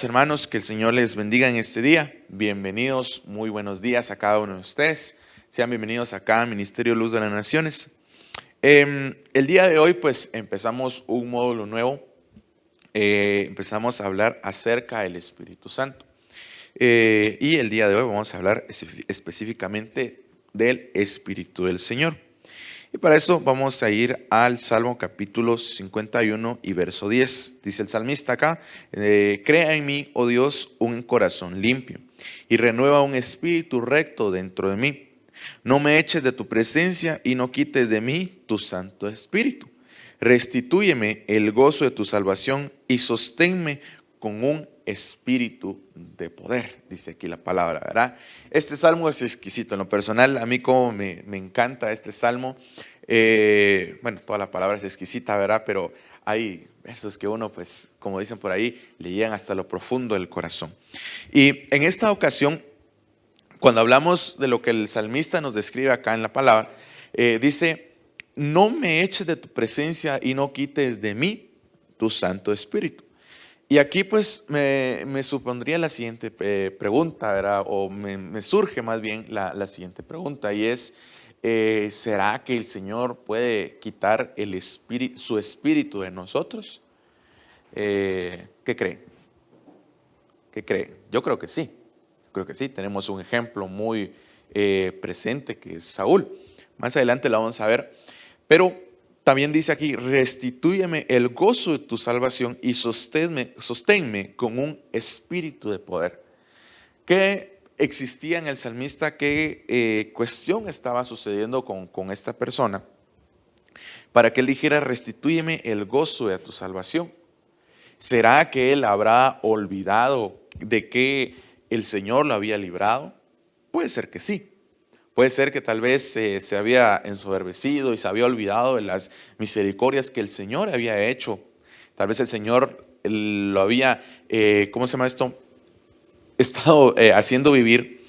Hermanos, que el Señor les bendiga en este día. Bienvenidos, muy buenos días a cada uno de ustedes. Sean bienvenidos acá a Ministerio Luz de las Naciones. El día de hoy pues empezamos un módulo nuevo. Empezamos a hablar acerca del Espíritu Santo. Y el día de hoy vamos a hablar específicamente del Espíritu del Señor. Y para eso vamos a ir al Salmo capítulo 51 y verso 10. Dice el salmista acá: crea en mí, oh Dios, un corazón limpio y renueva un espíritu recto dentro de mí. No me eches de tu presencia y no quites de mí tu Santo Espíritu. Restitúyeme el gozo de tu salvación y sosténme con un espíritu de poder, dice aquí la palabra, ¿verdad? Este salmo es exquisito. En lo personal, a mí como me encanta este salmo. Bueno, toda la palabra es exquisita, ¿verdad? Pero hay versos que uno, pues, como dicen por ahí, le llegan hasta lo profundo del corazón. Y en esta ocasión, cuando hablamos de lo que el salmista nos describe acá en la palabra, dice: no me eches de tu presencia y no quites de mí tu Santo Espíritu. Y aquí pues me supondría la siguiente pregunta, ¿verdad? O me surge más bien la siguiente pregunta, y es, ¿será que el Señor puede quitar su espíritu de nosotros? ¿Qué creen? ¿Qué creen? Yo creo que sí. Creo que sí. Tenemos un ejemplo muy presente, que es Saúl. Más adelante la vamos a ver. Pero también dice aquí: restitúyeme el gozo de tu salvación y sosténme con un espíritu de poder. ¿Qué existía en el salmista? ¿Qué cuestión estaba sucediendo con esta persona para que él dijera: restitúyeme el gozo de tu salvación? ¿Será que él habrá olvidado de que el Señor lo había librado? Puede ser que sí. Puede ser que tal vez se había ensoberbecido y se había olvidado de las misericordias que el Señor había hecho. Tal vez el Señor lo había, ¿cómo se llama esto? Estado haciendo vivir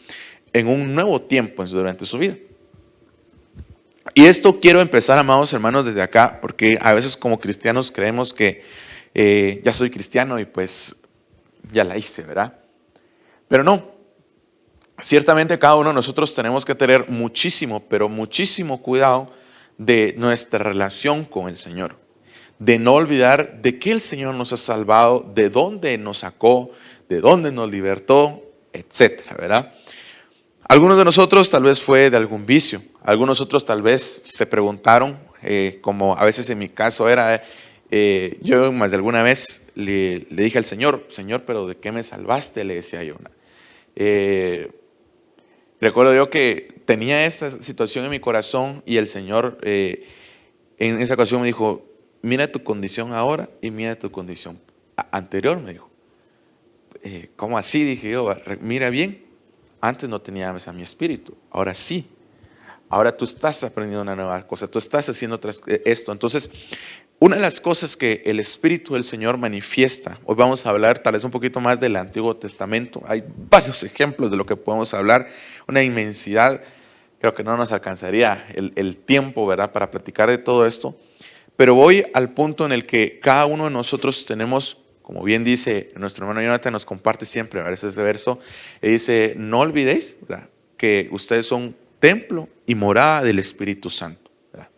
en un nuevo tiempo durante su vida. Y esto quiero empezar, amados hermanos, desde acá, porque a veces como cristianos creemos que ya soy cristiano y pues ya la hice, ¿verdad? Pero no. Ciertamente cada uno de nosotros tenemos que tener muchísimo, pero muchísimo cuidado de nuestra relación con el Señor. De no olvidar de qué el Señor nos ha salvado, de dónde nos sacó, de dónde nos libertó, etcétera, ¿verdad? Algunos de nosotros tal vez fue de algún vicio. Algunos otros tal vez se preguntaron, como a veces en mi caso era, yo más de alguna vez le dije al Señor: Señor, ¿pero de qué me salvaste?, le decía yo. Recuerdo yo que tenía esta situación en mi corazón y el Señor en esa ocasión me dijo: mira tu condición ahora y mira tu condición anterior, me dijo. ¿Cómo así?, dije yo. Mira bien, antes no tenías a mi espíritu, ahora sí. Ahora tú estás aprendiendo una nueva cosa, tú estás haciendo esto. Entonces, una de las cosas que el Espíritu del Señor manifiesta, hoy vamos a hablar tal vez un poquito más del Antiguo Testamento. Hay varios ejemplos de lo que podemos hablar, una inmensidad. Creo que no nos alcanzaría el tiempo, ¿verdad?, para platicar de todo esto. Pero voy al punto en el que cada uno de nosotros tenemos, como bien dice nuestro hermano Jonathan, nos comparte siempre a veces ese verso, y dice: no olvidéis, ¿verdad?, que ustedes son templo y morada del Espíritu Santo, ¿verdad?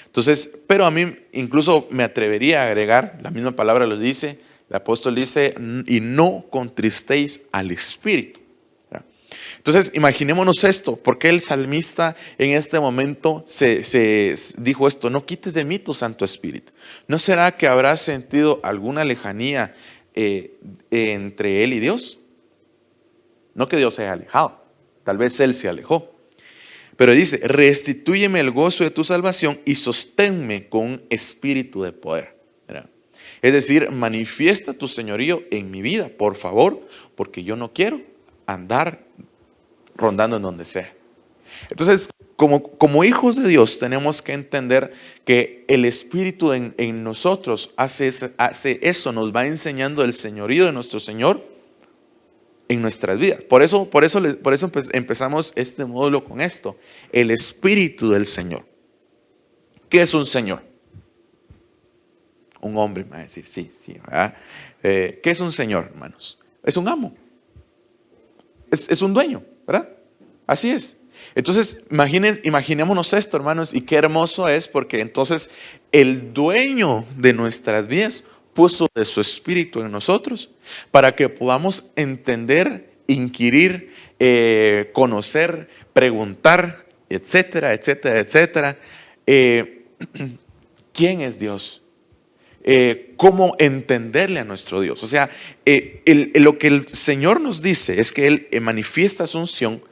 Entonces, pero a mí incluso me atrevería a agregar, la misma palabra lo dice, el apóstol dice: y no contristéis al Espíritu, ¿verdad? Entonces, imaginémonos esto: ¿por qué el salmista en este momento se dijo esto? No quites de mí tu Santo Espíritu. ¿No será que habrá sentido alguna lejanía entre él y Dios? No que Dios se haya alejado, tal vez él se alejó. Pero dice: restitúyeme el gozo de tu salvación y sosténme con un espíritu de poder, ¿verdad? Es decir, manifiesta tu señorío en mi vida, por favor, porque yo no quiero andar rondando en donde sea. Entonces, como hijos de Dios, tenemos que entender que el Espíritu en nosotros hace eso, nos va enseñando el señorío de nuestro Señor en nuestras vidas. Por eso empezamos este módulo con esto: el Espíritu del Señor. ¿Qué es un Señor? Un hombre me va a decir, sí, ¿verdad? ¿Qué es un Señor, hermanos? es un amo, es un dueño, ¿verdad? Así es. Entonces, imaginémonos esto, hermanos, y qué hermoso es, porque entonces el dueño de nuestras vidas puso de su espíritu en nosotros para que podamos entender, inquirir, conocer, preguntar, etcétera, etcétera, etcétera. ¿Quién es Dios? Cómo entenderle a nuestro Dios. O sea, lo que el Señor nos dice es que Él manifiesta su unción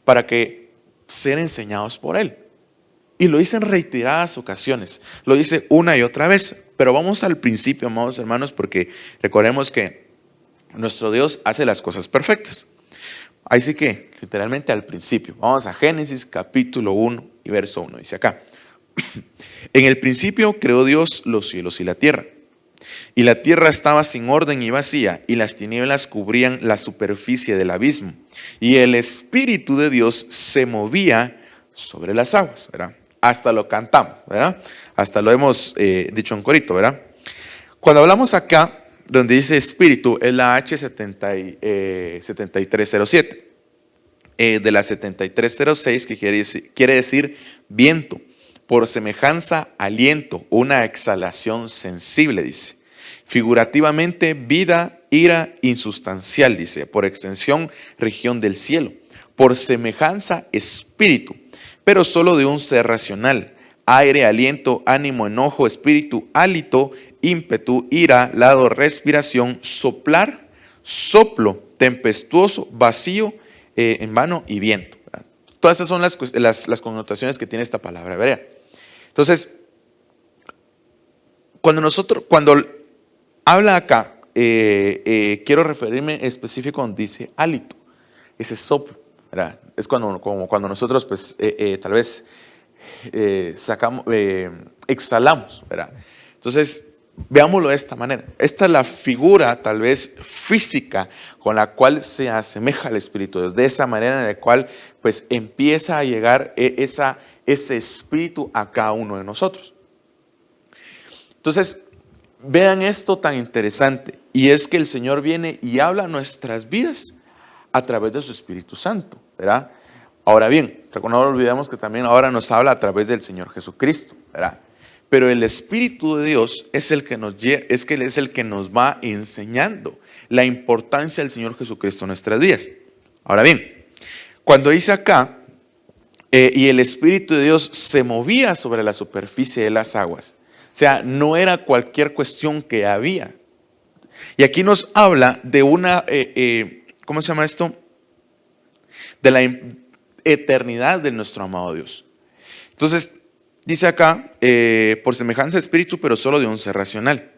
para que ser enseñados por Él. Y lo dice en reiteradas ocasiones, lo dice una y otra vez. Pero vamos al principio, amados hermanos, porque recordemos que nuestro Dios hace las cosas perfectas. Así que, literalmente al principio, vamos a Génesis capítulo 1 y verso 1, dice acá. En el principio creó Dios los cielos y la tierra. Y la tierra estaba sin orden y vacía, y las tinieblas cubrían la superficie del abismo. Y el Espíritu de Dios se movía sobre las aguas, ¿verdad? Hasta lo cantamos, ¿verdad? Hasta lo hemos dicho en corito, ¿verdad? Cuando hablamos acá, donde dice Espíritu, es la H7307. De la 7306, que quiere decir viento. Por semejanza, aliento, una exhalación sensible, dice. Figurativamente, vida, ira insustancial, dice. Por extensión, región del cielo. Por semejanza, espíritu, pero solo de un ser racional. Aire, aliento, ánimo, enojo, espíritu, hálito, ímpetu, ira, lado, respiración, soplar, soplo, tempestuoso, vacío, en vano y viento. Todas esas son las connotaciones que tiene esta palabra hebrea. Entonces, cuando habla acá, quiero referirme específico donde dice hálito, ese soplo, ¿verdad? Es como cuando nosotros, pues, tal vez exhalamos, ¿verdad? Entonces, veámoslo de esta manera. Esta es la figura, tal vez, física con la cual se asemeja al Espíritu de Dios. De esa manera en la cual, pues, empieza a llegar ese Espíritu a cada uno de nosotros. Entonces, vean esto tan interesante. Y es que el Señor viene y habla a nuestras vidas a través de su Espíritu Santo, ¿verdad? Ahora bien, no olvidemos que también ahora nos habla a través del Señor Jesucristo, ¿verdad? Pero el Espíritu de Dios es el que nos va enseñando la importancia del Señor Jesucristo en nuestras vidas. Ahora bien, cuando dice acá, y el Espíritu de Dios se movía sobre la superficie de las aguas, o sea, no era cualquier cuestión que había. Y aquí nos habla de una, ¿cómo se llama esto? De la eternidad de nuestro amado Dios. Entonces, dice acá, por semejanza de espíritu, pero solo de un ser racional.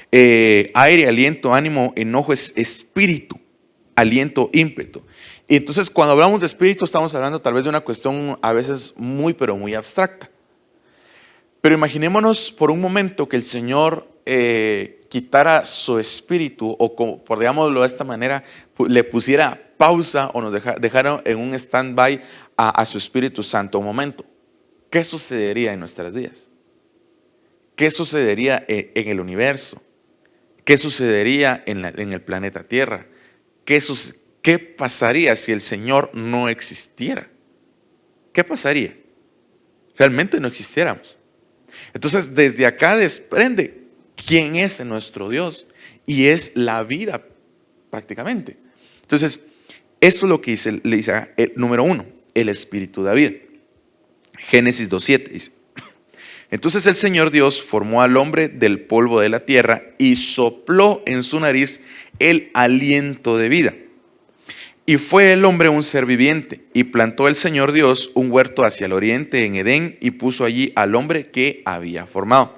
Aire, aliento, ánimo, enojo es espíritu, aliento, ímpetu. Y entonces, cuando hablamos de espíritu, estamos hablando tal vez de una cuestión a veces muy, pero muy abstracta. Pero imaginémonos por un momento que el Señor quitara su espíritu, o por digámoslo de esta manera, le pusiera pausa o nos dejara en un stand-by a su Espíritu Santo un momento. ¿Qué sucedería en nuestras vidas? ¿Qué sucedería en el universo? ¿Qué sucedería en el planeta Tierra? ¿Qué pasaría si el Señor no existiera? ¿Qué pasaría? Realmente no existiéramos. Entonces, desde acá desprende quién es nuestro Dios, y es la vida prácticamente. Entonces, esto es lo que le dice número 1, el Espíritu de vida. Génesis 2:7 dice: entonces el Señor Dios formó al hombre del polvo de la tierra y sopló en su nariz el aliento de vida. Y fue el hombre un ser viviente, y plantó el Señor Dios un huerto hacia el oriente en Edén, y puso allí al hombre que había formado.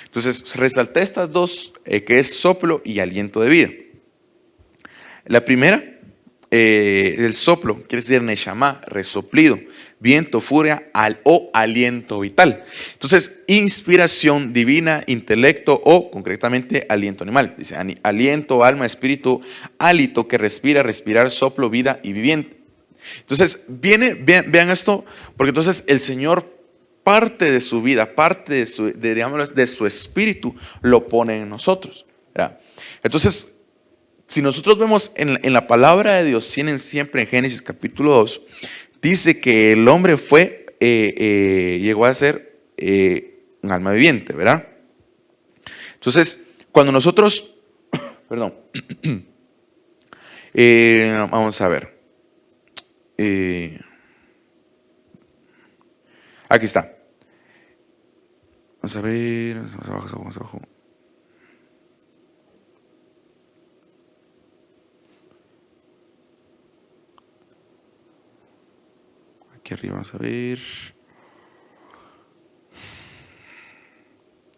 Entonces, resalté estas dos, que es soplo y aliento de vida. La primera, el soplo, quiere decir neshama, resoplido, viento, furia, o aliento vital. Entonces, inspiración divina, intelecto o concretamente aliento animal. Dice aliento, alma, espíritu, hálito, que respira, respirar, soplo, vida y viviente. Entonces, vean esto, porque entonces el Señor parte de su vida, parte de su espíritu lo pone en nosotros, ¿verdad? Entonces, si nosotros vemos en la palabra de Dios, tienen siempre en Génesis capítulo 2, dice que el hombre llegó a ser un alma viviente, ¿verdad? Entonces, cuando nosotros, perdón, vamos a ver, aquí está, vamos a ver, vamos abajo. Aquí arriba, vamos a ver.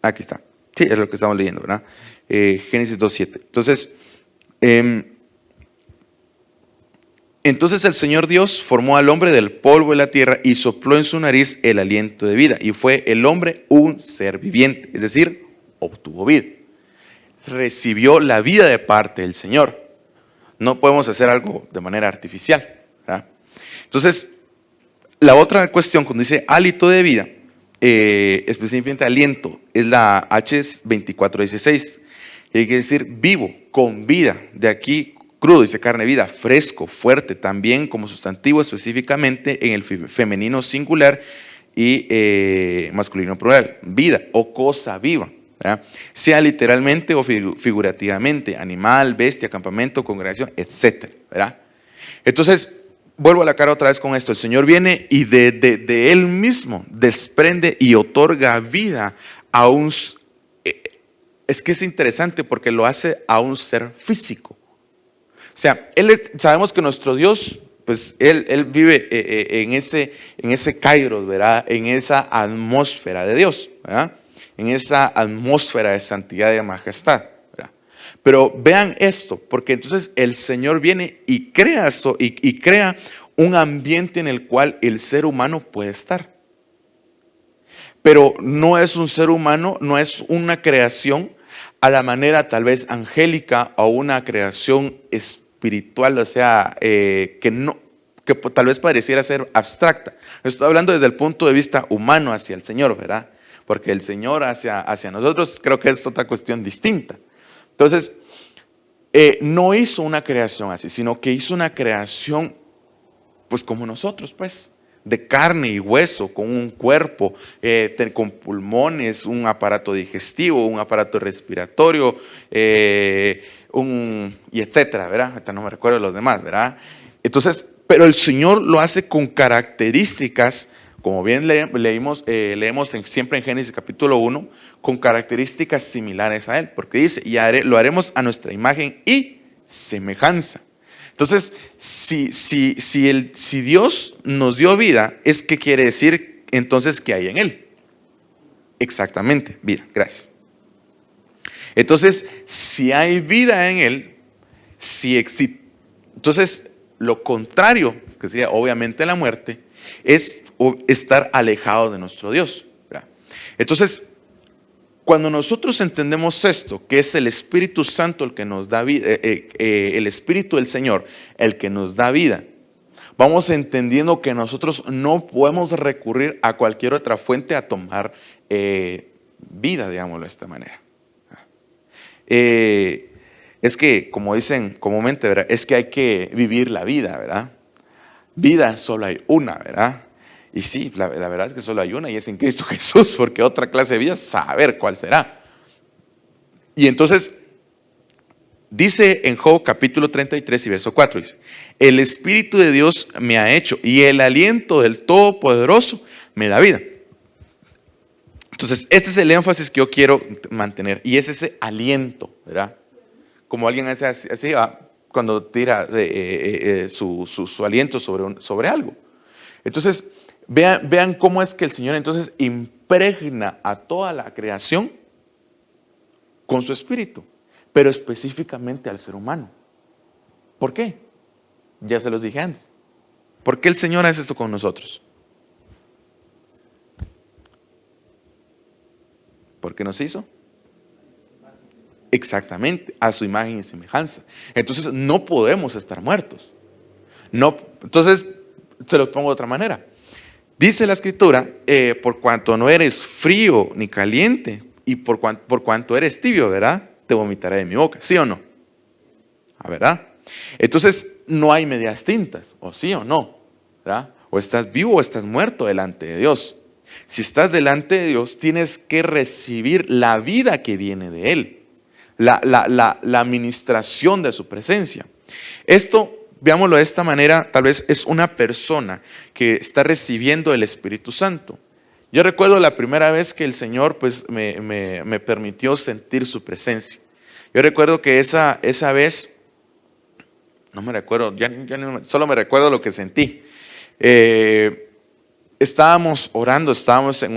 Aquí está. Sí, es lo que estamos leyendo, ¿verdad? Génesis 2:7. Entonces el Señor Dios formó al hombre del polvo de la tierra y sopló en su nariz el aliento de vida. Y fue el hombre un ser viviente, es decir, obtuvo vida. Recibió la vida de parte del Señor. No podemos hacer algo de manera artificial, ¿verdad? Entonces, la otra cuestión, cuando dice hálito de vida, específicamente aliento, es la H2416. Quiere decir vivo, con vida. De aquí, crudo, dice carne vida, fresco, fuerte, también como sustantivo específicamente en el femenino singular y masculino plural, vida o cosa viva, ¿verdad? Sea literalmente o figurativamente, animal, bestia, campamento, congregación, etcétera, ¿verdad? Entonces, vuelvo a la cara otra vez con esto. El Señor viene y de Él mismo desprende y otorga vida a un... Es que es interesante porque lo hace a un ser físico. O sea, sabemos que nuestro Dios, pues Él vive en ese kairos, ¿verdad? En esa atmósfera de Dios, ¿verdad? En esa atmósfera de santidad y de majestad. Pero vean esto, porque entonces el Señor viene y crea eso, y crea un ambiente en el cual el ser humano puede estar. Pero no es un ser humano, no es una creación a la manera tal vez angélica o una creación espiritual, o sea, que tal vez pareciera ser abstracta. Estoy hablando desde el punto de vista humano hacia el Señor, ¿verdad? Porque el Señor hacia nosotros creo que es otra cuestión distinta. Entonces, no hizo una creación así, sino que hizo una creación, pues como nosotros, pues, de carne y hueso, con un cuerpo, con pulmones, un aparato digestivo, un aparato respiratorio, y etcétera, ¿verdad? Ahorita no me recuerdo los demás, ¿verdad? Entonces, pero el Señor lo hace con características, como bien leemos siempre en Génesis capítulo 1, con características similares a Él, porque dice, lo haremos a nuestra imagen y semejanza. Entonces, si Dios nos dio vida, ¿qué quiere decir entonces que hay en Él? Exactamente, vida, gracias. Entonces, si hay vida en Él, entonces lo contrario, que sería obviamente la muerte, es estar alejado de nuestro Dios, ¿verdad? Entonces, cuando nosotros entendemos esto, que es el Espíritu Santo el que nos da vida, el Espíritu del Señor el que nos da vida, vamos entendiendo que nosotros no podemos recurrir a cualquier otra fuente a tomar vida, digámoslo de esta manera. Es que, como dicen comúnmente, ¿verdad? Es que hay que vivir la vida, ¿verdad? Vida solo hay una, ¿verdad? Y sí, la verdad es que solo hay una y es en Cristo Jesús, porque otra clase de vida, saber cuál será. Y entonces, dice en Job capítulo 33 y verso 4, dice, el Espíritu de Dios me ha hecho y el aliento del Todopoderoso me da vida. Entonces, este es el énfasis que yo quiero mantener y es ese aliento, ¿verdad? Como alguien hace así cuando tira su aliento sobre algo. Entonces, vean cómo es que el Señor entonces impregna a toda la creación con su espíritu, pero específicamente al ser humano. ¿Por qué? Ya se los dije antes. ¿Por qué el Señor hace esto con nosotros? ¿Por qué nos hizo? Exactamente, a su imagen y semejanza. Entonces no podemos estar muertos. No, entonces, se los pongo de otra manera. Dice la Escritura, por cuanto no eres frío ni caliente, y por cuanto eres tibio, ¿verdad? Te vomitaré de mi boca, ¿sí o no? ¿verdad? Entonces, no hay medias tintas, o sí o no, ¿verdad? O estás vivo o estás muerto delante de Dios. Si estás delante de Dios, tienes que recibir la vida que viene de Él, la administración de su presencia. Esto, veámoslo de esta manera, tal vez es una persona que está recibiendo el Espíritu Santo. Yo recuerdo la primera vez que el Señor pues, me permitió sentir su presencia. Yo recuerdo que esa vez, no me recuerdo, solo me recuerdo lo que sentí. Estábamos orando, estábamos en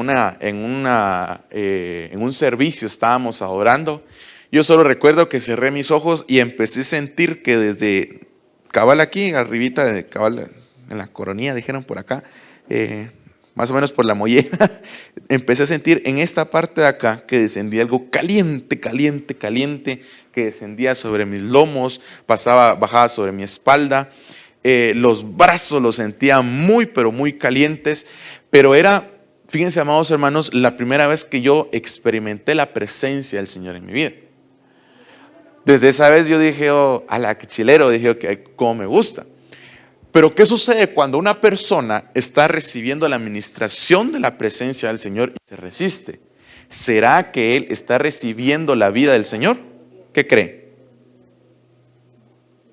un servicio, estábamos adorando. Yo solo recuerdo que cerré mis ojos y empecé a sentir que desde cabal aquí, arribita de cabal, en la coronilla, dijeron por acá, más o menos por la mollera, empecé a sentir en esta parte de acá que descendía algo caliente, caliente, caliente, que descendía sobre mis lomos, bajaba sobre mi espalda. Los brazos los sentía muy, pero muy calientes, pero era, fíjense, amados hermanos, la primera vez que yo experimenté la presencia del Señor en mi vida. Desde esa vez yo dije, oh, a la que chilero, dije, okay, cómo me gusta. Pero ¿qué sucede cuando una persona está recibiendo la administración de la presencia del Señor y se resiste? ¿Será que él está recibiendo la vida del Señor? ¿Qué cree?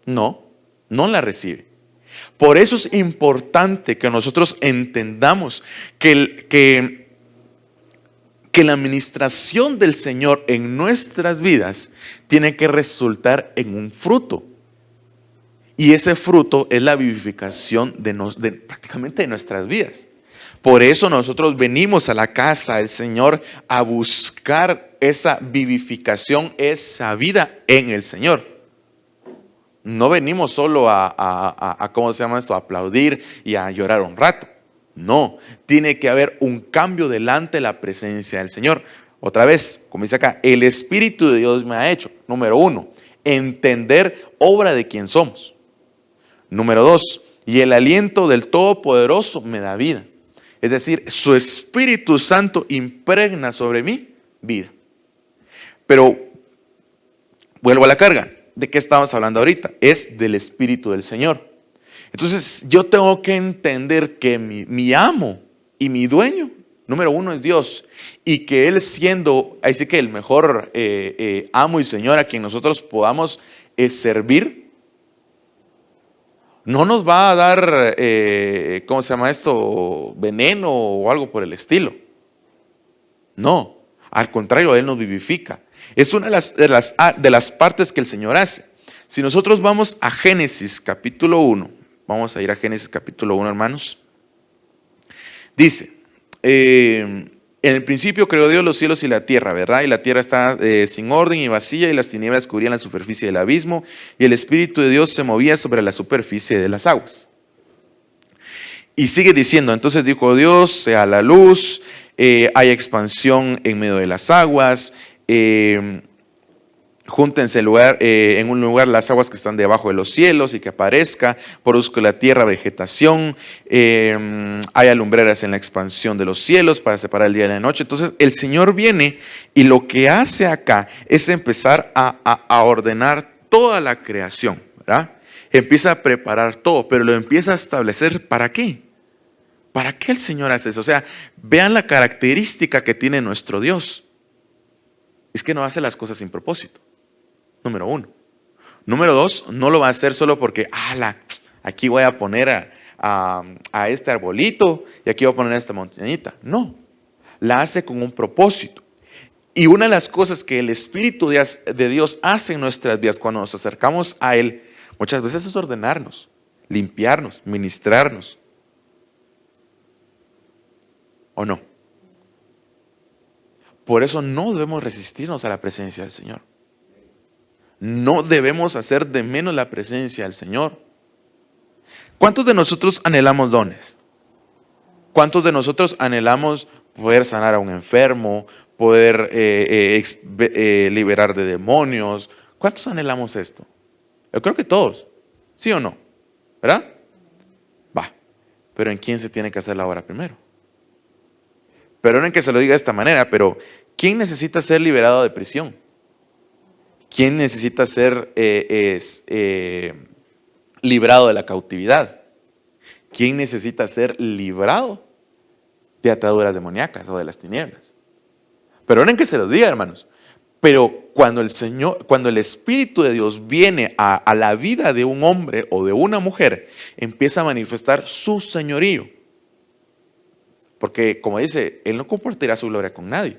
No, no la recibe. Por eso es importante que nosotros entendamos que la administración del Señor en nuestras vidas tiene que resultar en un fruto. Y ese fruto es la vivificación prácticamente de nuestras vidas. Por eso nosotros venimos a la casa del Señor a buscar esa vivificación, esa vida en el Señor. No venimos solo ¿cómo se llama esto? A aplaudir y a llorar un rato. No, tiene que haber un cambio delante de la presencia del Señor. Otra vez, como dice acá, el Espíritu de Dios me ha hecho, número 1, entender obra de quién somos. Número 2, y el aliento del Todopoderoso me da vida. Es decir, su Espíritu Santo impregna sobre mí vida. Pero, vuelvo a la carga. ¿De qué estamos hablando ahorita? Es del Espíritu del Señor. Entonces, yo tengo que entender que mi amo y mi dueño, número 1 es Dios. Y que Él siendo, así que el mejor amo y Señor a quien nosotros podamos servir, no nos va a dar, ¿cómo se llama esto? Veneno o algo por el estilo. No, al contrario, Él nos vivifica. Es una de las partes que el Señor hace. Si nosotros vamos a Génesis capítulo 1, vamos a ir a Génesis capítulo 1, hermanos. Dice, en el principio creó Dios los cielos y la tierra, ¿verdad? Y la tierra está sin orden y vacía, y las tinieblas cubrían la superficie del abismo, y el Espíritu de Dios se movía sobre la superficie de las aguas. Y sigue diciendo, entonces dijo Dios, sea la luz, hay expansión en medio de las aguas, júntense en un lugar las aguas que están debajo de los cielos y que aparezca, produzca la tierra vegetación, haya lumbreras en la expansión de los cielos para separar el día de la noche. Entonces el Señor viene y lo que hace acá es empezar a ordenar toda la creación, ¿verdad? Empieza a preparar todo, pero lo empieza a establecer ¿para qué? ¿Para qué el Señor hace eso? O sea, vean la característica que tiene nuestro Dios. Es que no hace las cosas sin propósito. Número 1. Número 2, no lo va a hacer solo porque, aquí voy a poner a este arbolito y aquí voy a poner a esta montañita. No, la hace con un propósito. Y una de las cosas que el Espíritu de Dios hace en nuestras vidas cuando nos acercamos a Él, muchas veces es ordenarnos, limpiarnos, ministrarnos. ¿O no? Por eso no debemos resistirnos a la presencia del Señor. No debemos hacer de menos la presencia del Señor. ¿Cuántos de nosotros anhelamos dones? ¿Cuántos de nosotros anhelamos poder sanar a un enfermo, poder liberar de demonios? ¿Cuántos anhelamos esto? Yo creo que todos, ¿sí o no? ¿Verdad? Va, pero ¿en quién se tiene que hacer la obra primero? Perdonen que se lo diga de esta manera, pero ¿quién necesita ser liberado de prisión? ¿Quién necesita ser librado de la cautividad? ¿Quién necesita ser librado de ataduras demoníacas o de las tinieblas? Perdonen que se los diga, hermanos, pero cuando el Espíritu de Dios viene a la vida de un hombre o de una mujer, empieza a manifestar su señorío. Porque, como dice, Él no compartirá su gloria con nadie.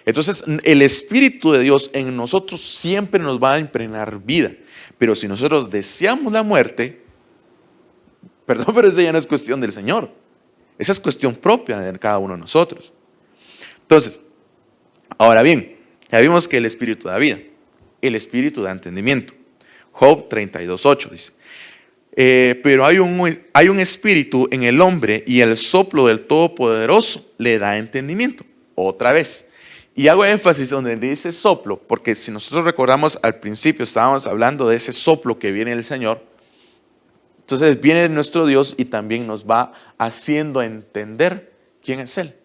Entonces, el Espíritu de Dios en nosotros siempre nos va a impregnar vida. Pero si nosotros deseamos la muerte, perdón, pero esa ya no es cuestión del Señor. Esa es cuestión propia de cada uno de nosotros. Entonces, ahora bien, ya vimos que el Espíritu da vida, el Espíritu da entendimiento. Job 32:8 dice, pero hay un espíritu en el hombre y el soplo del Todopoderoso le da entendimiento. Otra vez. Y hago énfasis donde dice soplo, porque si nosotros recordamos al principio estábamos hablando de ese soplo que viene del Señor. Entonces viene nuestro Dios y también nos va haciendo entender quién es Él.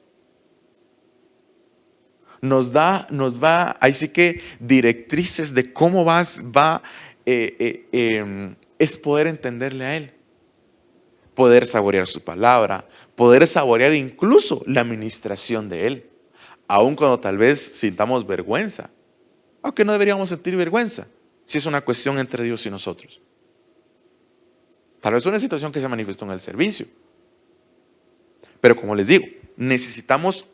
Nos da, ahí sí que directrices de cómo es poder entenderle a Él. Poder saborear su palabra, poder saborear incluso la administración de Él. Aun cuando tal vez sintamos vergüenza, aunque no deberíamos sentir vergüenza, si es una cuestión entre Dios y nosotros. Tal vez una situación que se manifestó en el servicio. Pero como les digo, necesitamos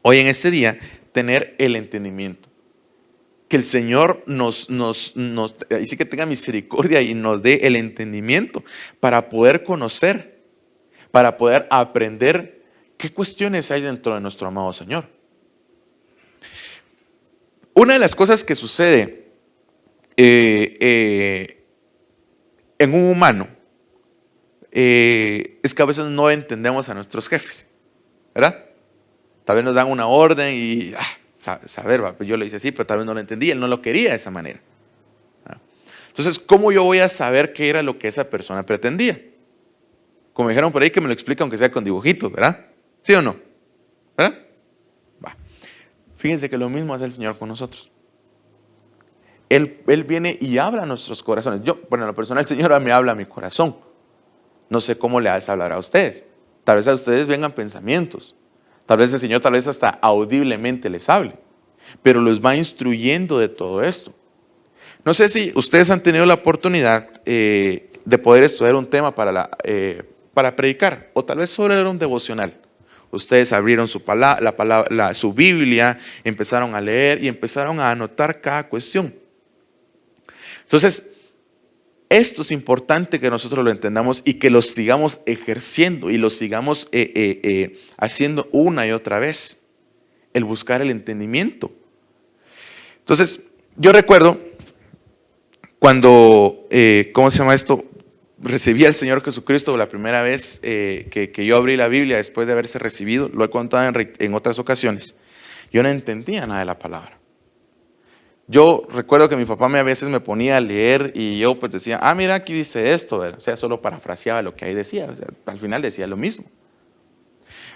hoy en este día tener el entendimiento. Que el Señor ahí sí que tenga misericordia y nos dé el entendimiento para poder conocer, para poder aprender qué cuestiones hay dentro de nuestro amado Señor. Una de las cosas que sucede en un humano es que a veces no entendemos a nuestros jefes, ¿verdad? Tal vez nos dan una orden y saber, yo lo hice así, pero tal vez no lo entendí, él no lo quería de esa manera. Entonces, ¿cómo yo voy a saber qué era lo que esa persona pretendía? Como me dijeron por ahí, que me lo explica aunque sea con dibujitos, ¿verdad? ¿Sí o no? ¿Verdad? Va. Fíjense que lo mismo hace el Señor con nosotros. Él viene y habla a nuestros corazones. En lo personal, el Señor me habla a mi corazón. No sé cómo le hablará a ustedes. Tal vez a ustedes vengan pensamientos. Tal vez el Señor, tal vez hasta audiblemente les hable. Pero los va instruyendo de todo esto. No sé si ustedes han tenido la oportunidad de poder estudiar un tema para predicar. O tal vez solo era un devocional. Ustedes abrieron su Biblia, empezaron a leer y empezaron a anotar cada cuestión. Entonces, esto es importante que nosotros lo entendamos y que lo sigamos ejerciendo y lo sigamos haciendo una y otra vez. El buscar el entendimiento. Entonces, yo recuerdo cuando, recibí al Señor Jesucristo la primera vez que yo abrí la Biblia después de haberse recibido, lo he contado en otras ocasiones, yo no entendía nada de la palabra. Yo recuerdo que mi papá a veces me ponía a leer y yo pues decía, mira, aquí dice esto, o sea, solo parafraseaba lo que ahí decía, o sea, al final decía lo mismo.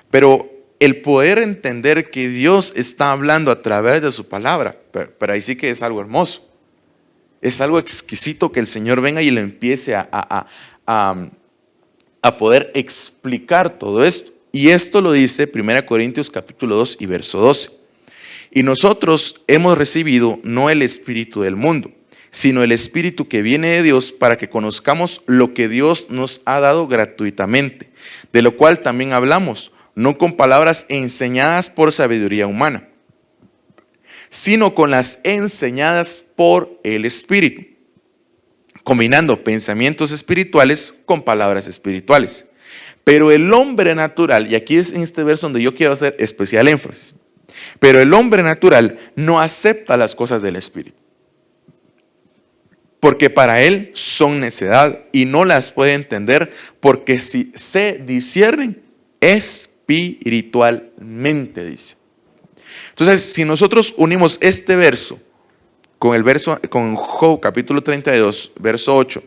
Pero el poder entender que Dios está hablando a través de su palabra, pero ahí sí que es algo hermoso. Es algo exquisito que el Señor venga y le empiece a poder explicar todo esto. Y esto lo dice 1 Corintios capítulo 2 y verso 12. Y nosotros hemos recibido no el espíritu del mundo, sino el espíritu que viene de Dios para que conozcamos lo que Dios nos ha dado gratuitamente, de lo cual también hablamos, no con palabras enseñadas por sabiduría humana, sino con las enseñadas por el Espíritu, combinando pensamientos espirituales con palabras espirituales. Pero el hombre natural, y aquí es en este verso donde yo quiero hacer especial énfasis, pero el hombre natural no acepta las cosas del Espíritu, porque para él son necedad y no las puede entender, porque si se disciernen espiritualmente, dice. Entonces, si nosotros unimos este verso con Job capítulo 32, verso 8,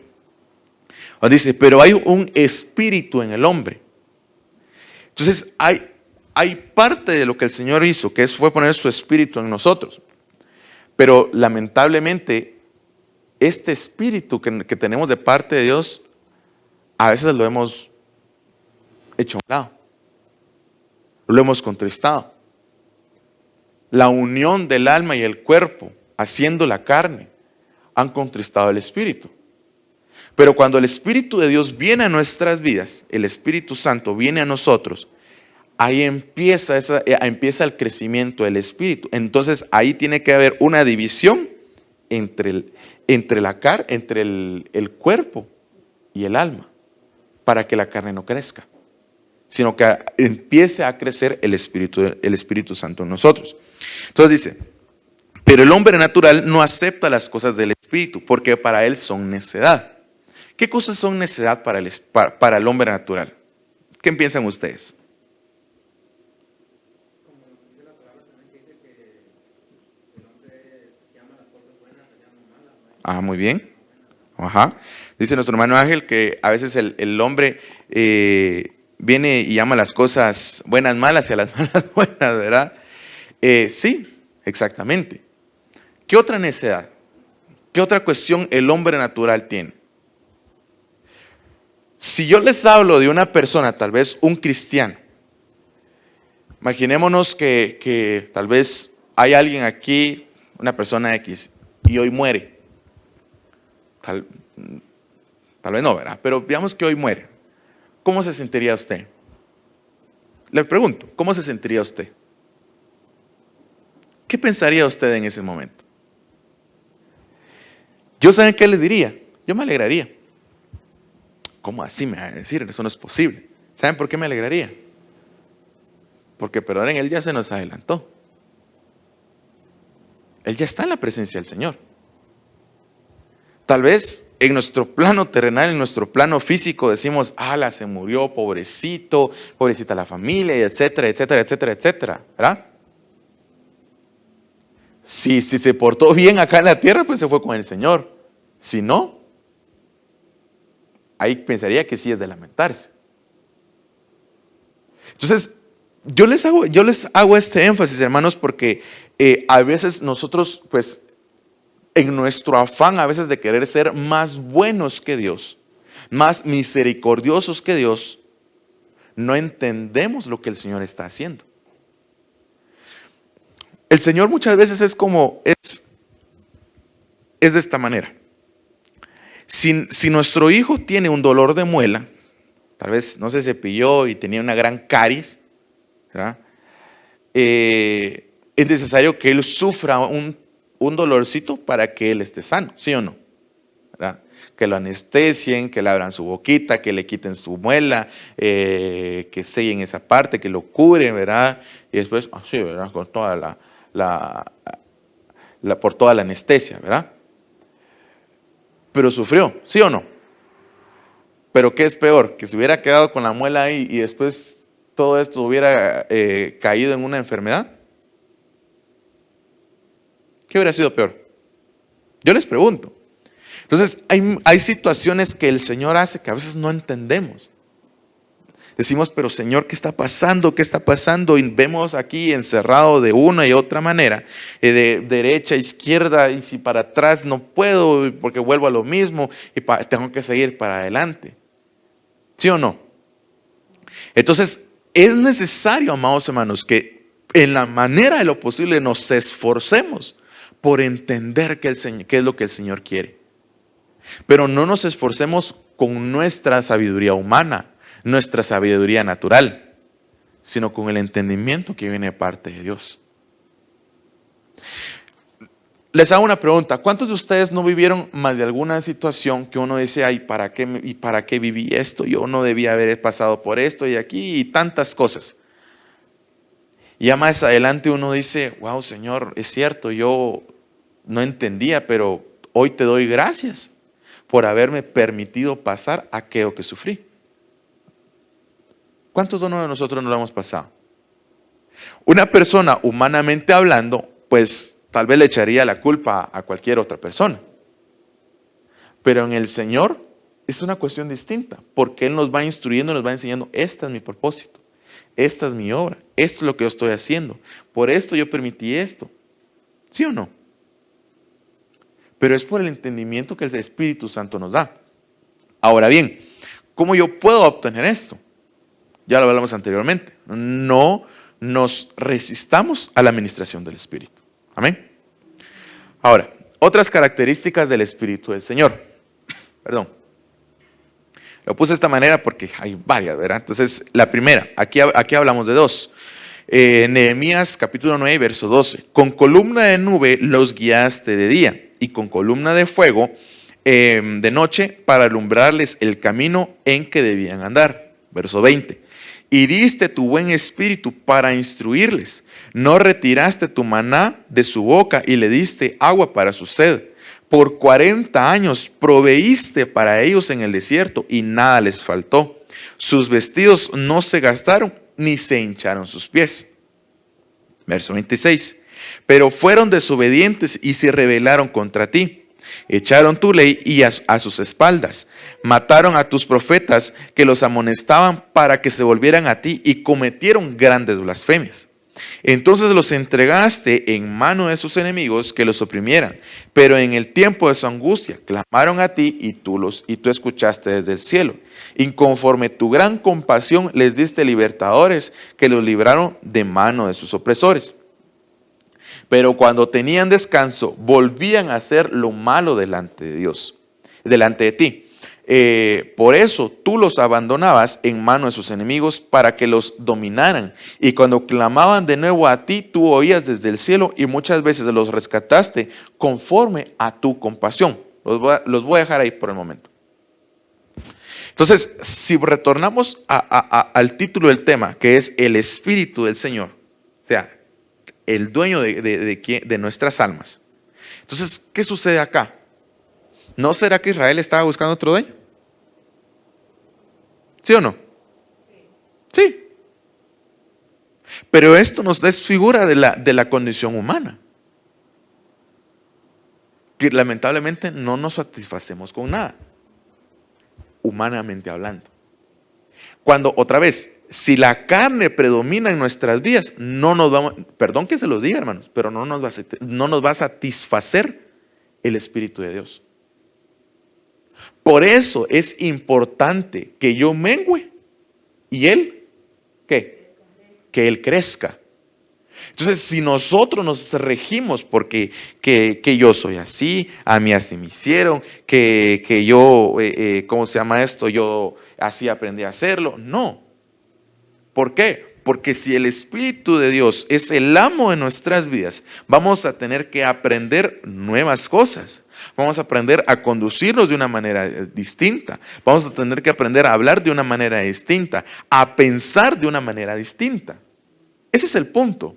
nos dice, pero hay un espíritu en el hombre. Entonces, hay parte de lo que el Señor hizo, que fue poner su espíritu en nosotros. Pero lamentablemente, este espíritu que tenemos de parte de Dios, a veces lo hemos hecho a un lado, lo hemos contristado. La unión del alma y el cuerpo, haciendo la carne, han contristado el espíritu. Pero cuando el Espíritu de Dios viene a nuestras vidas, el Espíritu Santo viene a nosotros, ahí empieza el crecimiento del espíritu. Entonces ahí tiene que haber una división entre el cuerpo y el alma, para que la carne no crezca, sino que empiece a crecer el Espíritu Santo en nosotros. Entonces dice, pero el hombre natural no acepta las cosas del Espíritu, porque para él son necedad. ¿Qué cosas son necedad para el hombre natural? ¿Qué piensan ustedes? Ah, muy bien. Ajá. Dice nuestro hermano Ángel que a veces el hombre viene y llama las cosas buenas malas y a las malas buenas, ¿verdad? Sí, exactamente. ¿Qué otra necedad? ¿Qué otra cuestión el hombre natural tiene? Si yo les hablo de una persona, tal vez un cristiano, imaginémonos que tal vez hay alguien aquí, una persona X, y hoy muere. Tal vez no, ¿verdad? Pero digamos que hoy muere. ¿Cómo se sentiría usted? Le pregunto, ¿cómo se sentiría usted? ¿Qué pensaría usted en ese momento? ¿Yo saben qué les diría? Yo me alegraría. ¿Cómo así me va a decir? Eso no es posible. ¿Saben por qué me alegraría? Porque, perdonen, Él ya se nos adelantó. Él ya está en la presencia del Señor. Tal vez en nuestro plano terrenal, en nuestro plano físico, decimos, ala, se murió, pobrecito, pobrecita la familia, etcétera, etcétera, etcétera, etcétera, ¿verdad? Si se portó bien acá en la tierra, pues se fue con el Señor. Si no, ahí pensaría que sí es de lamentarse. Entonces, yo les hago este énfasis, hermanos, porque a veces nosotros, pues, en nuestro afán a veces de querer ser más buenos que Dios, más misericordiosos que Dios, no entendemos lo que el Señor está haciendo. El Señor muchas veces es de esta manera. Si nuestro hijo tiene un dolor de muela, tal vez no se cepilló y tenía una gran caries, ¿verdad? Es necesario que él sufra un dolorcito para que él esté sano, ¿sí o no? ¿Verdad? Que lo anestesien, que le abran su boquita, que le quiten su muela, que sellen esa parte, que lo cubren, ¿verdad? Y después, así, ¿verdad? Con toda por toda la anestesia, ¿verdad? Pero sufrió, ¿sí o no? Pero ¿qué es peor? Que se hubiera quedado con la muela ahí y después todo esto hubiera caído en una enfermedad. ¿Qué hubiera sido peor? Yo les pregunto. Entonces, hay situaciones que el Señor hace que a veces no entendemos. Decimos, pero Señor, ¿qué está pasando? ¿Qué está pasando? Y vemos aquí encerrado de una y otra manera, de derecha, izquierda, y si para atrás no puedo porque vuelvo a lo mismo y tengo que seguir para adelante. ¿Sí o no? Entonces, es necesario, amados hermanos, que en la manera de lo posible nos esforcemos por entender qué es lo que el Señor quiere. Pero no nos esforcemos con nuestra sabiduría humana, nuestra sabiduría natural, sino con el entendimiento que viene de parte de Dios. Les hago una pregunta, ¿cuántos de ustedes no vivieron más de alguna situación que uno dice, ay, ¿para qué viví esto? Yo no debía haber pasado por esto y aquí y tantas cosas. Y ya más adelante uno dice, wow, Señor, es cierto, yo no entendía, pero hoy te doy gracias por haberme permitido pasar aquello que sufrí. ¿Cuántos de nosotros no lo hemos pasado? Una persona, humanamente hablando, pues tal vez le echaría la culpa a cualquier otra persona. Pero en el Señor es una cuestión distinta, porque Él nos va instruyendo, nos va enseñando, este es mi propósito, esta es mi obra, esto es lo que yo estoy haciendo, por esto yo permití esto. ¿Sí o no? pero es por el entendimiento que el Espíritu Santo nos da. Ahora bien, ¿cómo yo puedo obtener esto? Ya lo hablamos anteriormente. No nos resistamos a la administración del Espíritu. Amén. Ahora, otras características del Espíritu del Señor. Perdón. Lo puse de esta manera porque hay varias, ¿verdad? Entonces, la primera, aquí hablamos de dos. Nehemías capítulo 9, verso 12. Con columna de nube los guiaste de día y con columna de fuego de noche para alumbrarles el camino en que debían andar. Verso 20. Y diste tu buen espíritu para instruirles. No retiraste tu maná de su boca y le diste agua para su sed. Por 40 años proveíste para ellos en el desierto y nada les faltó. Sus vestidos no se gastaron ni se hincharon sus pies. Verso 26. Pero fueron desobedientes y se rebelaron contra ti. Echaron tu ley y a sus espaldas. Mataron a tus profetas que los amonestaban para que se volvieran a ti y cometieron grandes blasfemias. Entonces los entregaste en mano de sus enemigos que los oprimieran, pero en el tiempo de su angustia clamaron a ti y tú escuchaste desde el cielo. Y conforme tu gran compasión les diste libertadores que los libraron de mano de sus opresores. Pero cuando tenían descanso, volvían a hacer lo malo delante de Dios, delante de ti. Por eso tú los abandonabas en mano de sus enemigos para que los dominaran. Y cuando clamaban de nuevo a ti, tú oías desde el cielo y muchas veces los rescataste conforme a tu compasión. Los voy a dejar ahí por el momento. Entonces, si retornamos al título del tema, que es el Espíritu del Señor, o sea, el dueño de nuestras almas. Entonces, ¿qué sucede acá? ¿No será que Israel estaba buscando otro dueño? ¿Sí o no? Sí. Pero esto nos desfigura de la condición humana. Que lamentablemente no nos satisfacemos con nada. Humanamente hablando. Cuando, otra vez, si la carne predomina en nuestras vidas, no nos vamos, perdón que se los diga, hermanos, pero no nos va a satisfacer el Espíritu de Dios. Por eso es importante que yo mengüe y Él, ¿qué? Que Él crezca. Entonces, si nosotros nos regimos porque que yo soy así, a mí así me hicieron, que yo, ¿cómo se llama esto? Yo así aprendí a hacerlo. No. ¿Por qué? Porque si el Espíritu de Dios es el amo de nuestras vidas, vamos a tener que aprender nuevas cosas. Vamos a aprender a conducirnos de una manera distinta. Vamos a tener que aprender a hablar de una manera distinta, a pensar de una manera distinta. Ese es el punto.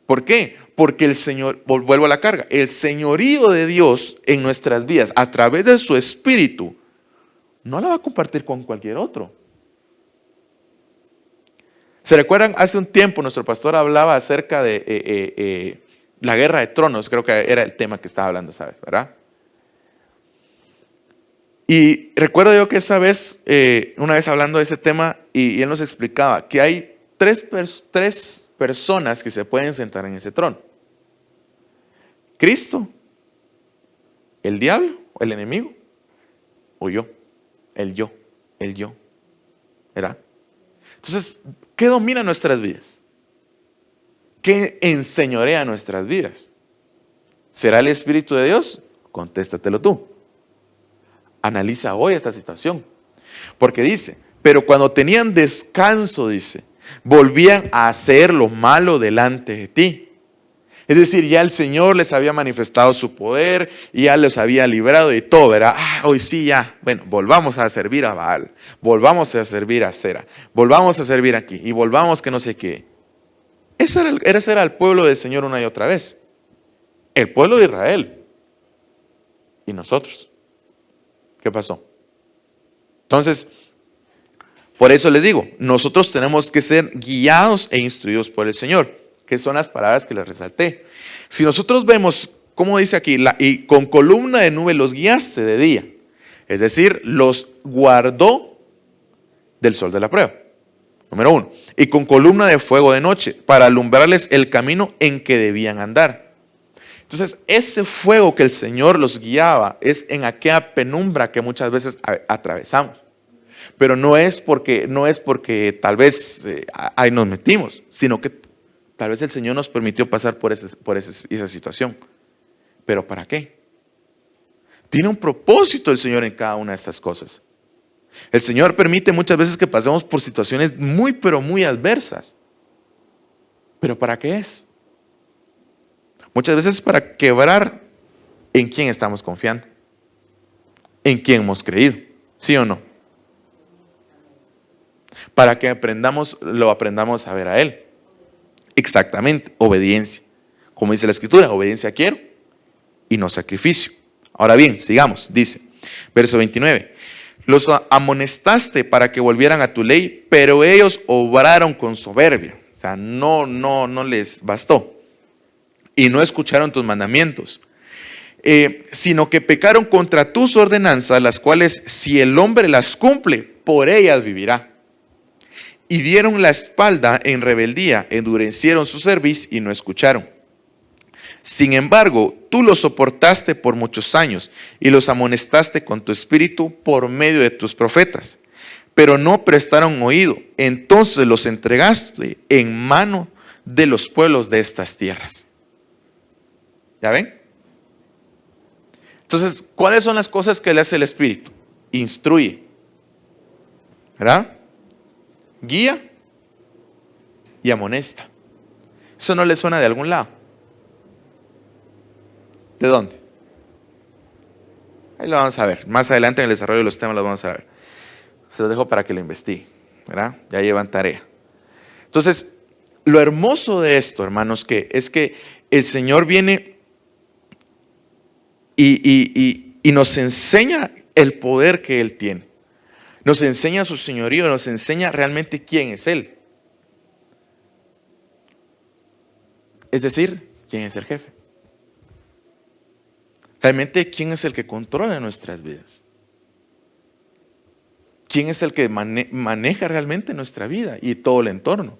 ¿Por qué? Porque el Señor, vuelvo a la carga, el señorío de Dios en nuestras vidas a través de su Espíritu no la va a compartir con cualquier otro. ¿Se recuerdan? Hace un tiempo nuestro pastor hablaba acerca de la guerra de tronos, creo que era el tema que estaba hablando, ¿sabes? ¿Verdad? Y recuerdo yo que esa vez, una vez hablando de ese tema, y él nos explicaba que hay tres personas que se pueden sentar en ese trono. Cristo, el diablo, o el enemigo, o yo, el yo, ¿verdad? Entonces, ¿qué domina nuestras vidas? ¿Qué enseñorea nuestras vidas? ¿Será el Espíritu de Dios? Contéstatelo tú. Analiza hoy esta situación. Porque dice, pero cuando tenían descanso, dice, volvían a hacer lo malo delante de ti. Es decir, ya el Señor les había manifestado su poder, y ya los había librado y todo, ¿verdad? Hoy sí ya, bueno, volvamos a servir a Baal, volvamos a servir a Cera, volvamos a servir aquí, y volvamos que no sé qué. Ese era el pueblo del Señor una y otra vez. El pueblo de Israel. ¿Y nosotros? ¿Qué pasó? Entonces, por eso les digo, nosotros tenemos que ser guiados e instruidos por el Señor, que son las palabras que les resalté. Si nosotros vemos, como dice aquí, y con columna de nube los guiaste de día, es decir, los guardó del sol de la prueba. Número 1. Y con columna de fuego de noche, para alumbrarles el camino en que debían andar. Entonces, ese fuego que el Señor los guiaba es en aquella penumbra que muchas veces atravesamos. Pero no es porque tal vez ahí nos metimos, sino que tal vez el Señor nos permitió pasar por esa situación. ¿Pero para qué? Tiene un propósito el Señor en cada una de estas cosas. El Señor permite muchas veces que pasemos por situaciones muy, pero muy adversas. ¿Pero para qué es? Muchas veces para quebrar en quién estamos confiando, en quién hemos creído, ¿sí o no? Para que lo aprendamos a ver a Él. Exactamente, obediencia. Como dice la Escritura, obediencia quiero y no sacrificio. Ahora bien, sigamos, dice, verso 29. Los amonestaste para que volvieran a tu ley, pero ellos obraron con soberbia. O sea, no les bastó. Y no escucharon tus mandamientos. Sino que pecaron contra tus ordenanzas, las cuales si el hombre las cumple, por ellas vivirá. Y dieron la espalda en rebeldía, endurecieron su cerviz y no escucharon. Sin embargo, tú los soportaste por muchos años y los amonestaste con tu espíritu por medio de tus profetas, pero no prestaron oído. Entonces los entregaste en mano de los pueblos de estas tierras. ¿Ya ven? Entonces, ¿cuáles son las cosas que le hace el Espíritu? Instruye, ¿verdad? Guía y amonesta. ¿Eso no le suena de algún lado? ¿De dónde? Ahí lo vamos a ver. Más adelante en el desarrollo de los temas lo vamos a ver. Se los dejo para que lo investigue, ¿verdad? Ya llevan tarea. Entonces, lo hermoso de esto, hermanos, es que el Señor viene y nos enseña el poder que Él tiene. Nos enseña su señorío, nos enseña realmente quién es Él. Es decir, quién es el jefe. Realmente, ¿quién es el que controla nuestras vidas? ¿Quién es el que maneja realmente nuestra vida y todo el entorno?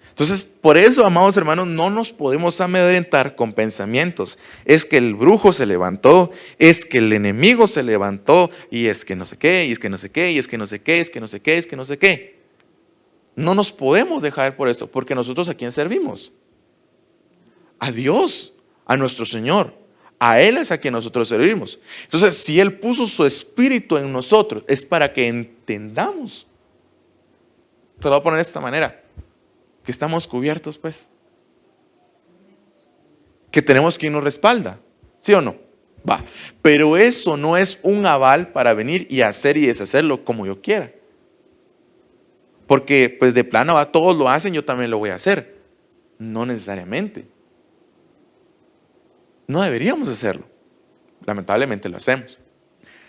Entonces, por eso, amados hermanos, no nos podemos amedrentar con pensamientos. Es que el brujo se levantó, es que el enemigo se levantó, y es que no sé qué, y es que no sé qué, y es que no sé qué, es que no sé qué, es que no sé qué. No nos podemos dejar por esto, porque nosotros ¿a quién servimos? A Dios, a nuestro Señor. A Él es a quien nosotros servimos. Entonces, si Él puso su espíritu en nosotros, es para que entendamos. Te lo voy a poner de esta manera. Que estamos cubiertos, pues. Que tenemos quien nos respalda. ¿Sí o no? Va. Pero eso no es un aval para venir y hacer y deshacerlo como yo quiera. Porque, pues de plano, todos lo hacen, yo también lo voy a hacer. No necesariamente. No deberíamos hacerlo. Lamentablemente lo hacemos.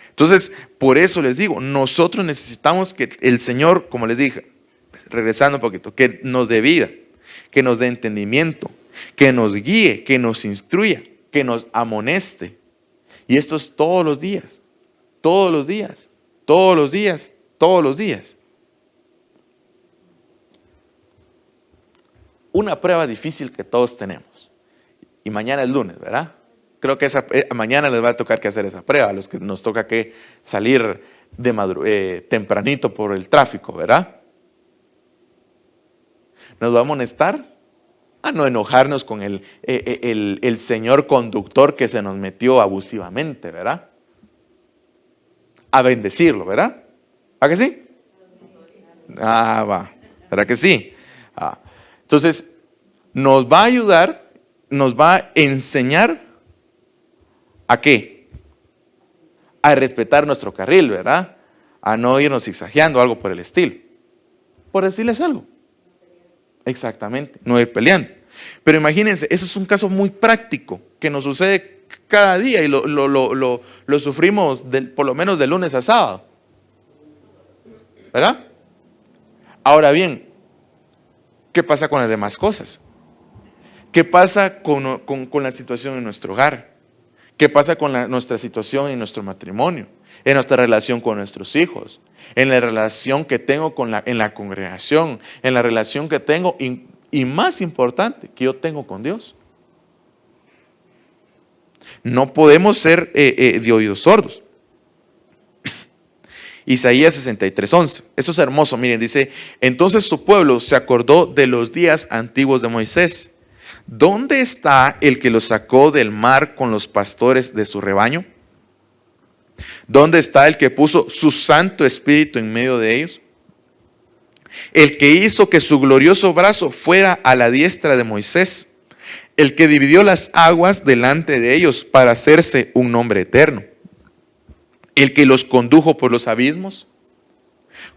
Entonces, por eso les digo, nosotros necesitamos que el Señor, como les dije, regresando un poquito, que nos dé vida, que nos dé entendimiento, que nos guíe, que nos instruya, que nos amoneste. Y esto es todos los días, todos los días, todos los días, todos los días. Una prueba difícil que todos tenemos. Y mañana es lunes, ¿verdad? Creo que mañana les va a tocar que hacer esa prueba, a los que nos toca que salir tempranito por el tráfico, ¿verdad? ¿Nos va a amonestar? A no enojarnos con el señor conductor que se nos metió abusivamente, ¿verdad? A bendecirlo, ¿verdad? ¿A que sí? Va, ¿verdad que sí? Entonces, nos va a ayudar, nos va a enseñar ¿a qué? A respetar nuestro carril, ¿verdad? A no irnos zigzagueando, algo por el estilo. Por decirles algo. Exactamente, no ir peleando. Pero imagínense, eso es un caso muy práctico que nos sucede cada día y lo sufrimos por lo menos de lunes a sábado. ¿Verdad? Ahora bien, ¿qué pasa con las demás cosas? ¿Qué pasa con la situación en nuestro hogar? ¿Qué pasa con nuestra situación en nuestro matrimonio? En nuestra relación con nuestros hijos, en la relación que tengo en la congregación, en la relación que tengo y más importante, que yo tengo con Dios. No podemos ser de oídos sordos. Isaías 63:11. Esto es hermoso, miren, dice: entonces su pueblo se acordó de los días antiguos de Moisés. ¿Dónde está el que los sacó del mar con los pastores de su rebaño? ¿Dónde está el que puso su Santo Espíritu en medio de ellos? El que hizo que su glorioso brazo fuera a la diestra de Moisés. El que dividió las aguas delante de ellos para hacerse un nombre eterno. El que los condujo por los abismos.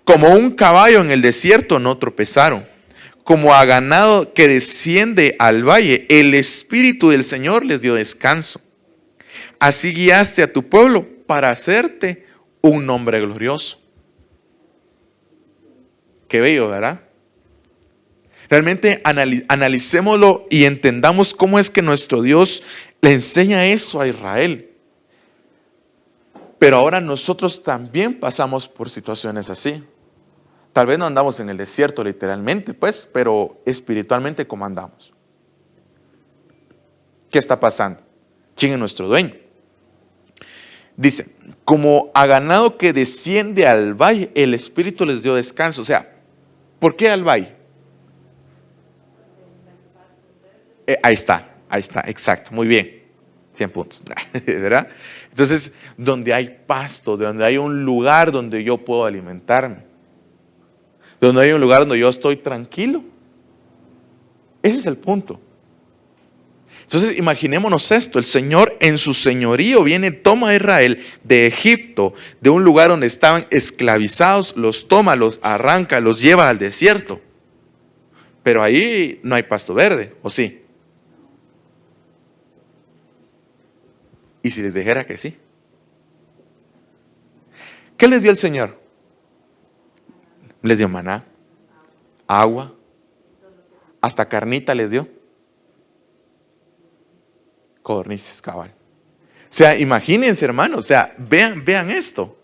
Como un caballo en el desierto no tropezaron. Como a ganado que desciende al valle, el Espíritu del Señor les dio descanso. Así guiaste a tu pueblo para hacerte un nombre glorioso. Qué bello, ¿verdad? Realmente analicémoslo y entendamos cómo es que nuestro Dios le enseña eso a Israel. Pero ahora nosotros también pasamos por situaciones así. Tal vez no andamos en el desierto literalmente, pues, pero espiritualmente, ¿cómo andamos? ¿Qué está pasando? ¿Quién es nuestro dueño? Dice, como a ganado que desciende al valle, el Espíritu les dio descanso. O sea, ¿por qué al valle? Ahí está, exacto, muy bien. 100 puntos, ¿verdad? Entonces, donde hay pasto, donde hay un lugar donde yo puedo alimentarme, donde hay un lugar donde yo estoy tranquilo. Ese es el punto. Entonces, imaginémonos esto: el Señor en su señorío viene, toma a Israel de Egipto, de un lugar donde estaban esclavizados, los toma, los arranca, los lleva al desierto. Pero ahí no hay pasto verde, ¿o sí? ¿Y si les dijera que sí? ¿Qué les dio el Señor? Les dio maná, agua, hasta carnita les dio. Codornices, cabal. O sea, imagínense, hermanos, o sea, vean esto.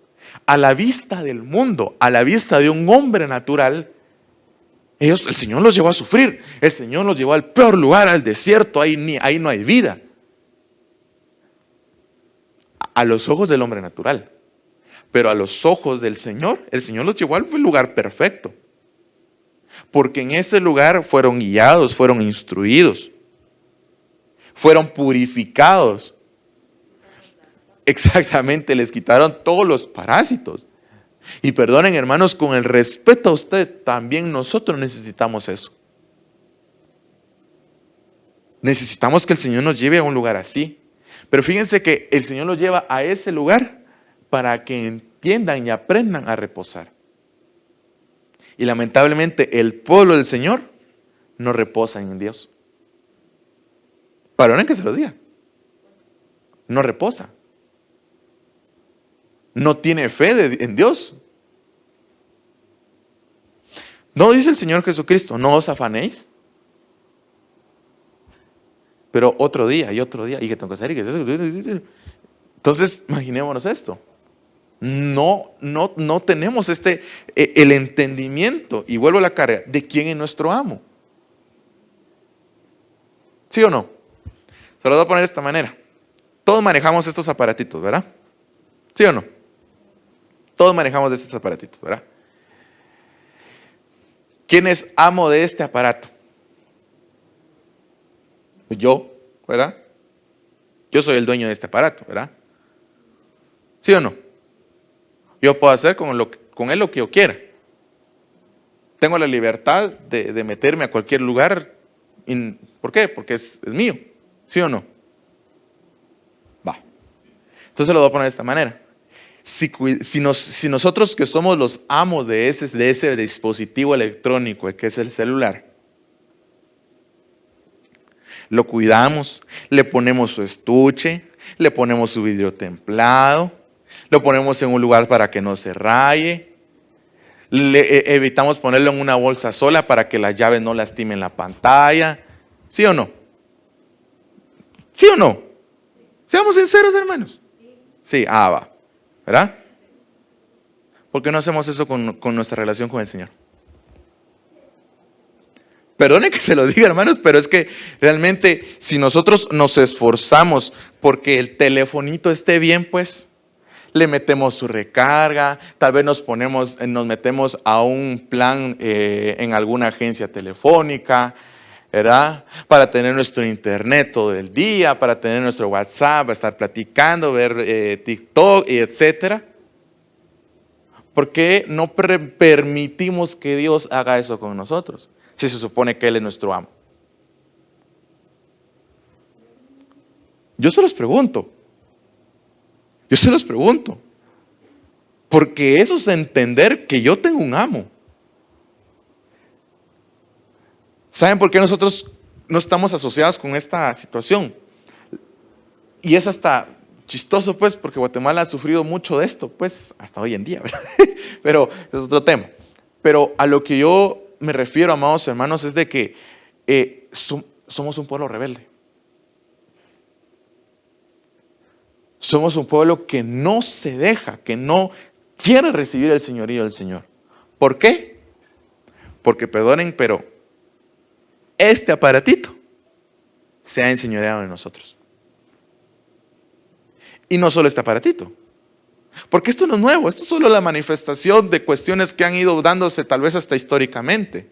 A la vista del mundo, a la vista de un hombre natural, el Señor los llevó a sufrir. El Señor los llevó al peor lugar, al desierto. Ahí no hay vida. A los ojos del hombre natural. Pero a los ojos del Señor, el Señor los llevó al lugar perfecto. Porque en ese lugar fueron guiados, fueron instruidos, fueron purificados. Exactamente, les quitaron todos los parásitos. Y perdonen, hermanos, con el respeto a usted, también nosotros necesitamos eso. Necesitamos que el Señor nos lleve a un lugar así. Pero fíjense que el Señor los lleva a ese lugar para que entiendan y aprendan a reposar. Y lamentablemente el pueblo del Señor no reposa en Dios. Perdonen que se los diga. No reposa. No tiene fe en Dios. No dice el Señor Jesucristo: no os afanéis. Pero otro día, y que tengo que hacer, Entonces, imaginémonos esto. No tenemos el entendimiento, y vuelvo a la carga, de quién es nuestro amo. ¿Sí o no? Se lo voy a poner de esta manera. Todos manejamos estos aparatitos, ¿verdad? ¿Sí o no? Todos manejamos de estos aparatitos, ¿verdad? ¿Quién es amo de este aparato? Yo, ¿verdad? Yo soy el dueño de este aparato, ¿verdad? ¿Sí o no? Yo puedo hacer con él lo que yo quiera. Tengo la libertad de meterme a cualquier lugar. ¿Por qué? Porque es mío. ¿Sí o no? Va. Entonces lo voy a poner de esta manera. Si nosotros, que somos los amos de ese dispositivo electrónico que es el celular, lo cuidamos, le ponemos su estuche, le ponemos su vidrio templado, lo ponemos en un lugar para que no se raye, evitamos ponerlo en una bolsa sola para que las llaves no lastimen la pantalla. ¿Sí o no? ¿Sí o no? Seamos sinceros, hermanos. Sí, va. ¿Verdad? ¿Por qué no hacemos eso con nuestra relación con el Señor? Perdone que se lo diga, hermanos, pero es que realmente si nosotros nos esforzamos porque el telefonito esté bien, pues le metemos su recarga, tal vez nos metemos a un plan en alguna agencia telefónica, ¿verdad? Para tener nuestro internet todo el día, para tener nuestro WhatsApp, estar platicando, ver TikTok y etcétera. ¿Por qué no permitimos que Dios haga eso con nosotros? Si se supone que Él es nuestro amo. Yo se los pregunto. Porque eso es entender que yo tengo un amo. ¿Saben por qué nosotros no estamos asociados con esta situación? Y es hasta chistoso, pues, porque Guatemala ha sufrido mucho de esto, pues, hasta hoy en día, ¿verdad? Pero es otro tema. Pero a lo que yo me refiero, amados hermanos, es de que somos un pueblo rebelde. Somos un pueblo que no se deja, que no quiere recibir el señorío del Señor. ¿Por qué? Porque, perdonen, pero este aparatito se ha enseñoreado de nosotros. Y no solo este aparatito. Porque esto no es nuevo, esto es solo la manifestación de cuestiones que han ido dándose tal vez hasta históricamente.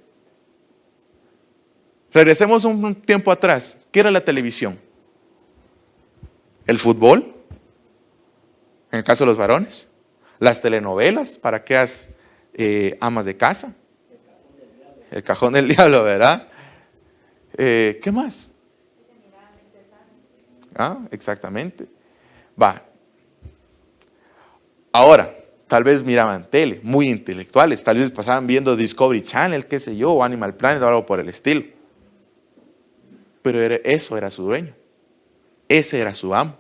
Regresemos un tiempo atrás. ¿Qué era la televisión? ¿El fútbol? En el caso de los varones. Las telenovelas para aquellas amas de casa. El cajón del diablo, ¿verdad? ¿Qué más? Exactamente. Va. Ahora, tal vez miraban tele, muy intelectuales, tal vez pasaban viendo Discovery Channel, qué sé yo, o Animal Planet o algo por el estilo. Pero eso era su dueño. Ese era su amo.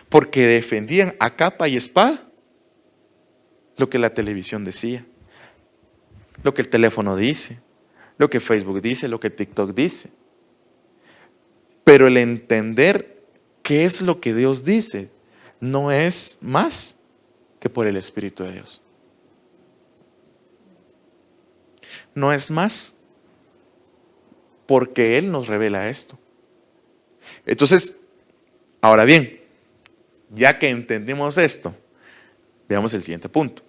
Porque defendían a capa y espada lo que la televisión decía, lo que el teléfono dice, lo que Facebook dice, lo que TikTok dice. Pero el entender qué es lo que Dios dice no es más que por el Espíritu de Dios. No es más porque Él nos revela esto. Entonces, ahora bien, ya que entendimos esto, veamos el siguiente punto.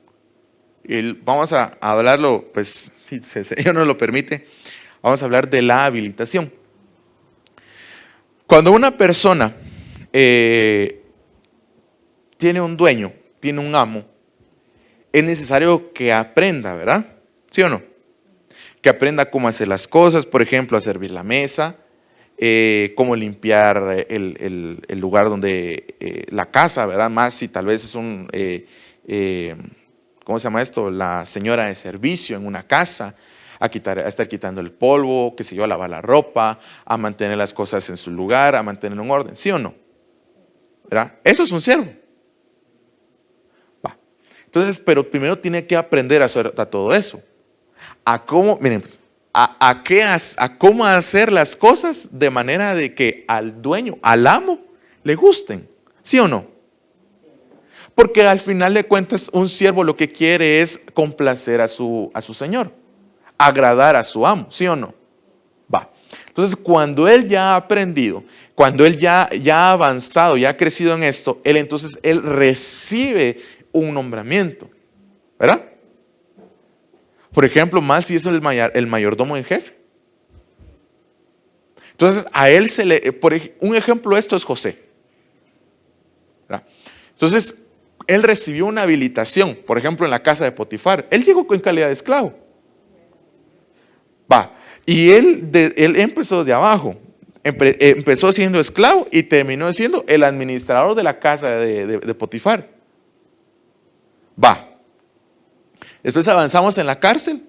Vamos a hablarlo, pues, si el Señor nos lo permite, vamos a hablar de la habilitación. Cuando una persona tiene un dueño, tiene un amo, es necesario que aprenda, ¿verdad? ¿Sí o no? Que aprenda cómo hacer las cosas, por ejemplo, a servir la mesa, cómo limpiar el lugar donde, la casa, ¿verdad? Más si tal vez es ¿cómo se llama esto? La señora de servicio en una casa, a estar quitando el polvo, qué sé yo, a lavar la ropa, a mantener las cosas en su lugar, a mantener un orden, ¿sí o no? ¿Verdad? Eso es un siervo. Va. Entonces, pero primero tiene que aprender a todo eso. A cómo, miren, pues, a cómo hacer las cosas de manera de que al dueño, al amo, le gusten, ¿sí o no? Porque al final de cuentas un siervo lo que quiere es complacer a su señor, agradar a su amo, ¿sí o no? Va. Entonces cuando él ya ha aprendido, cuando él ya ha avanzado, ya ha crecido en esto, entonces él recibe un nombramiento, ¿verdad? Por ejemplo, más si es el mayordomo en jefe. Entonces a él un ejemplo de esto es José, ¿verdad? Entonces él recibió una habilitación, por ejemplo, en la casa de Potifar. Él llegó en calidad de esclavo. Va. Y él empezó de abajo. Empezó siendo esclavo y terminó siendo el administrador de la casa de Potifar. Va. Después avanzamos en la cárcel.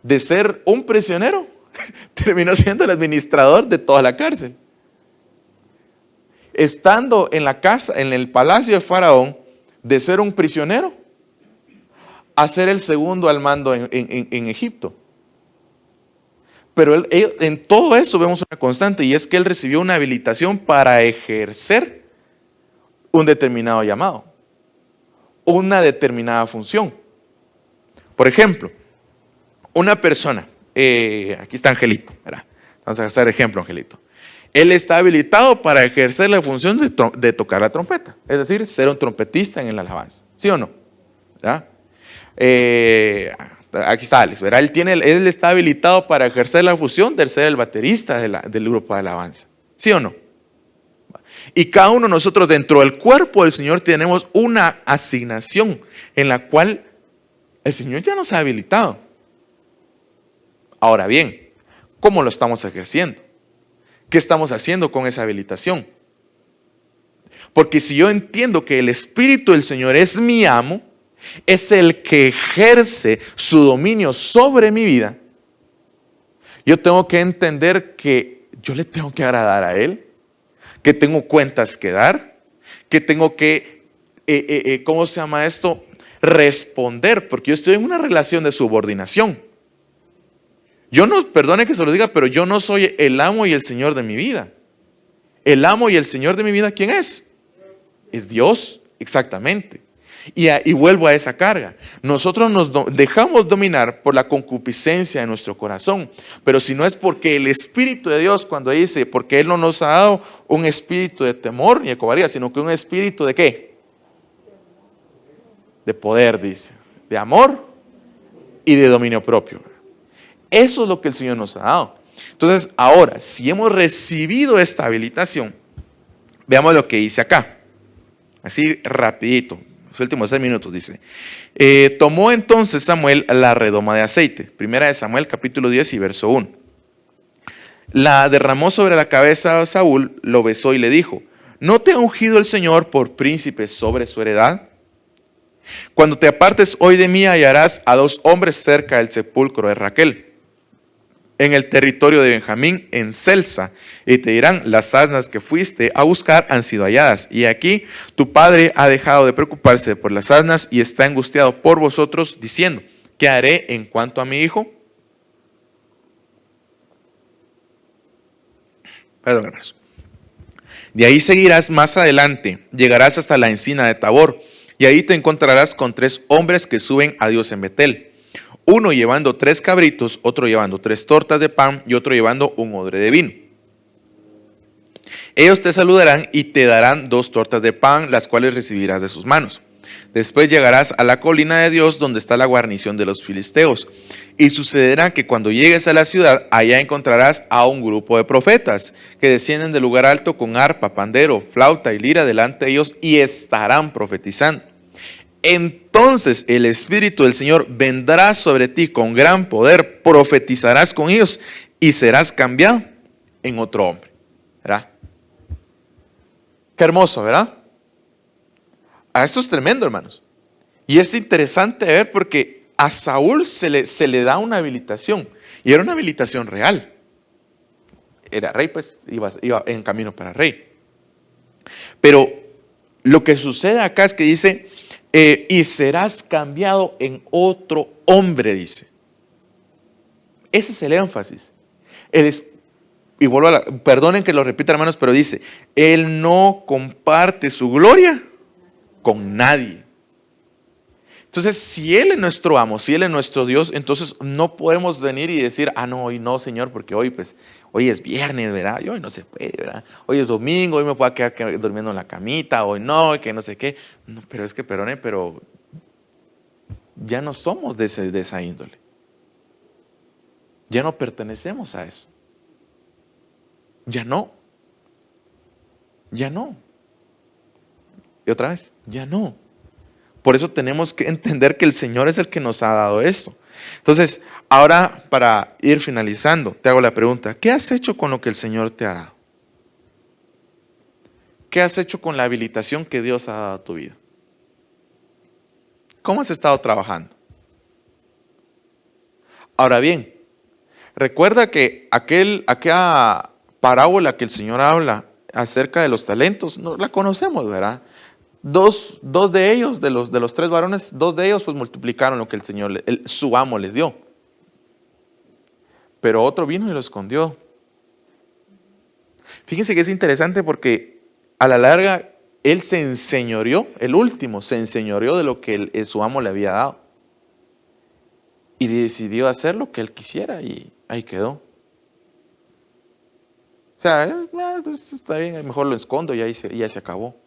De ser un prisionero, terminó siendo el administrador de toda la cárcel. Estando en la casa, en el palacio de Faraón, de ser un prisionero a ser el segundo al mando en Egipto. Pero en todo eso vemos una constante, y es que él recibió una habilitación para ejercer un determinado llamado, una determinada función. Por ejemplo, una persona aquí está Angelito, ¿verdad? Vamos a hacer ejemplo, Angelito. Él está habilitado para ejercer la función de tocar la trompeta, es decir, ser un trompetista en la alabanza, ¿sí o no? ¿Verdad? Aquí está Alex, ¿verdad? Él está habilitado para ejercer la función de ser el baterista del grupo de alabanza, ¿sí o no? Y cada uno de nosotros dentro del cuerpo del Señor tenemos una asignación en la cual el Señor ya nos ha habilitado. Ahora bien, ¿cómo lo estamos ejerciendo? ¿Qué estamos haciendo con esa habilitación? Porque si yo entiendo que el Espíritu del Señor es mi amo, es el que ejerce su dominio sobre mi vida, yo tengo que entender que yo le tengo que agradar a Él, que tengo cuentas que dar, que tengo que, ¿cómo se llama esto? Responder, porque yo estoy en una relación de subordinación. Yo no, perdone que se lo diga, pero yo no soy el amo y el Señor de mi vida. El amo y el Señor de mi vida, ¿quién es? Es Dios, exactamente. Y vuelvo a esa carga. Nosotros nos dejamos dominar por la concupiscencia de nuestro corazón. Pero si no es porque el Espíritu de Dios, cuando dice, porque Él no nos ha dado un espíritu de temor ni de cobardía, sino que un espíritu de ¿qué? De poder, dice. De amor y de dominio propio. Eso es lo que el Señor nos ha dado. Entonces, ahora, si hemos recibido esta habilitación, veamos lo que dice acá. Así rapidito. Los últimos 6 minutos dice. Tomó entonces Samuel la redoma de aceite. Primera de Samuel capítulo 10 y verso 1. La derramó sobre la cabeza de Saúl, lo besó y le dijo, ¿no te ha ungido el Señor por príncipe sobre su heredad? Cuando te apartes hoy de mí hallarás a 2 hombres cerca del sepulcro de Raquel, en el territorio de Benjamín, en Celsa, y te dirán, las asnas que fuiste a buscar han sido halladas, y aquí tu padre ha dejado de preocuparse por las asnas y está angustiado por vosotros, diciendo, ¿qué haré en cuanto a mi hijo? Perdón, hermanos. De ahí seguirás más adelante, llegarás hasta la encina de Tabor, y ahí te encontrarás con 3 hombres que suben a Dios en Betel. Uno llevando 3 cabritos, otro llevando 3 tortas de pan y otro llevando un odre de vino. Ellos te saludarán y te darán 2 tortas de pan, las cuales recibirás de sus manos. Después llegarás a la colina de Dios, donde está la guarnición de los filisteos. Y sucederá que cuando llegues a la ciudad, allá encontrarás a un grupo de profetas que descienden del lugar alto con arpa, pandero, flauta y lira delante de ellos y estarán profetizando. Entonces el Espíritu del Señor vendrá sobre ti con gran poder, profetizarás con ellos y serás cambiado en otro hombre. ¿Verdad? Qué hermoso, ¿verdad? Esto es tremendo, hermanos. Y es interesante ver porque a Saúl se le da una habilitación. Y era una habilitación real. Era rey, pues iba en camino para rey. Pero lo que sucede acá es que dice, y serás cambiado en otro hombre, dice. Ese es el énfasis. Y perdonen que lo repita, hermanos, pero dice, Él no comparte su gloria con nadie. Entonces, si Él es nuestro amo, si Él es nuestro Dios, entonces no podemos venir y decir, no, hoy no, Señor, porque hoy es viernes, ¿verdad? Y hoy no se puede, ¿verdad? Hoy es domingo, hoy me puedo quedar durmiendo en la camita, hoy no, que no sé qué. No, pero es que, perdone, pero ya no somos de esa índole. Ya no pertenecemos a eso. Ya no. Ya no. Y otra vez, ya no. Por eso tenemos que entender que el Señor es el que nos ha dado esto. Entonces, ahora para ir finalizando, te hago la pregunta, ¿qué has hecho con lo que el Señor te ha dado? ¿Qué has hecho con la habilitación que Dios ha dado a tu vida? ¿Cómo has estado trabajando? Ahora bien, recuerda que aquella parábola que el Señor habla acerca de los talentos, no la conocemos, ¿verdad? Dos de ellos, de los 3 varones, 2 de ellos pues multiplicaron lo que el Señor, su amo les dio. Pero otro vino y lo escondió. Fíjense que es interesante porque a la larga él se enseñoreó, el último se enseñoreó de lo que su amo le había dado. y decidió hacer lo que él quisiera y ahí quedó. O sea, pues está bien, mejor lo escondo y ya se acabó.